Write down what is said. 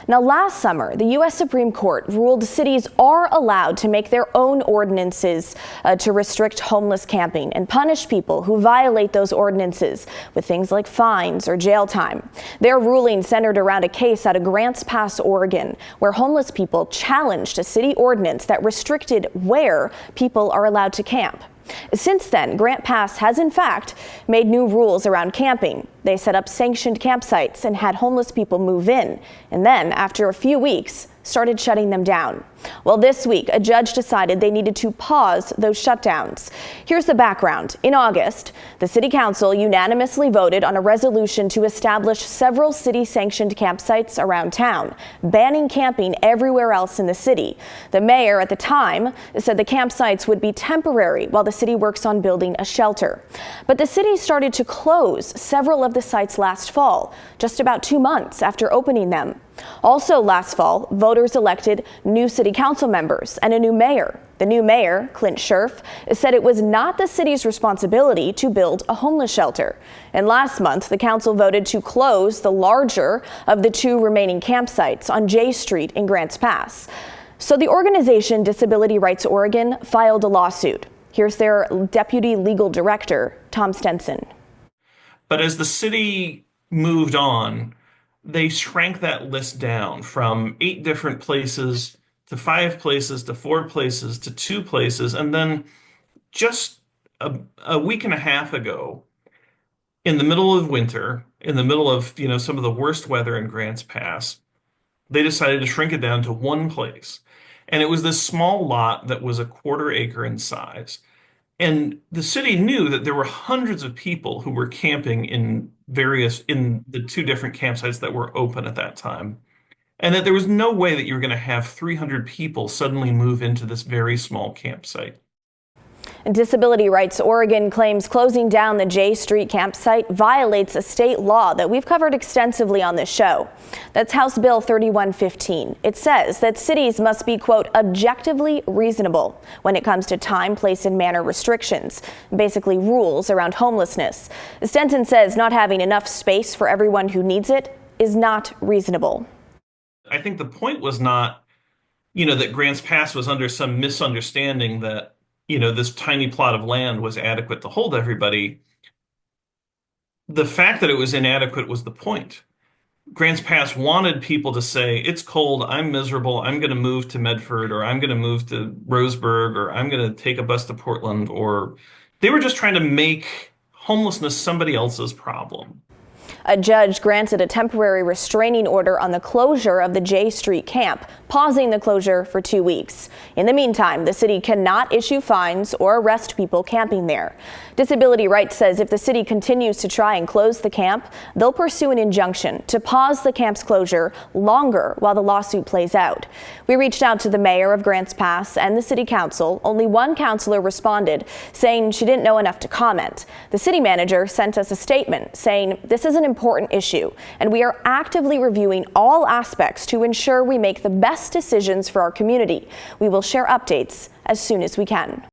Now, last summer, the U.S. Supreme Court ruled cities are allowed to make their own ordinances to restrict homeless camping and punish people who violate those ordinances with things like fines or jail time. Their ruling centered around a case out of Grants Pass, Oregon, where homeless people challenged a city ordinance that restricted where people are allowed to camp. Since then, Grants Pass has in fact made new rules around camping. They set up sanctioned campsites and had homeless people move in, and then after a few weeks started shutting them down. Well, this week, a judge decided they needed to pause those shutdowns. Here's the background. In August, the City Council unanimously voted on a resolution to establish several city-sanctioned campsites around town, banning camping everywhere else in the city. The mayor at the time said the campsites would be temporary while the city works on building a shelter. But the city started to close several of the sites last fall, just about 2 months after opening them. Also last fall, voters elected new city council members and a new mayor. The new mayor, Clint Scherf, said it was not the city's responsibility to build a homeless shelter. And last month, the council voted to close the larger of the 2 remaining campsites on J Street in Grants Pass. So the organization Disability Rights Oregon filed a lawsuit. Here's their deputy legal director, Tom Stenson. But as the city moved on, they shrank that list down from 8 different places to 5 places to 4 places to 2 places. And then just a week and a half ago, in the middle of winter, in the middle of some of the worst weather in Grants Pass, they decided to shrink it down to 1 place. And it was this small lot that was a 1/4 acre in size. And the city knew that there were hundreds of people who were camping in the 2 different campsites that were open at that time. And that there was no way that you were going to have 300 people suddenly move into this very small campsite. Disability Rights Oregon claims closing down the J Street campsite violates a state law that we've covered extensively on this show. That's House Bill 3115. It says that cities must be, quote, objectively reasonable when it comes to time, place, and manner restrictions, basically rules around homelessness. Stenson says not having enough space for everyone who needs it is not reasonable. I think the point was not, that Grants Pass was under some misunderstanding that this tiny plot of land was adequate to hold everybody. The fact that it was inadequate was the point. Grants Pass wanted people to say, it's cold, I'm miserable, I'm going to move to Medford, or I'm going to move to Roseburg, or I'm going to take a bus to Portland, or they were just trying to make homelessness somebody else's problem. A judge granted a temporary restraining order on the closure of the J Street camp, pausing the closure for 2 weeks. In the meantime, the city cannot issue fines or arrest people camping there. Disability Rights says if the city continues to try and close the camp, they'll pursue an injunction to pause the camp's closure longer while the lawsuit plays out. We reached out to the mayor of Grants Pass and the city council. Only one councilor responded, saying she didn't know enough to comment. The city manager sent us a statement saying this is an important issue, and we are actively reviewing all aspects to ensure we make the best decisions for our community. We will share updates as soon as we can.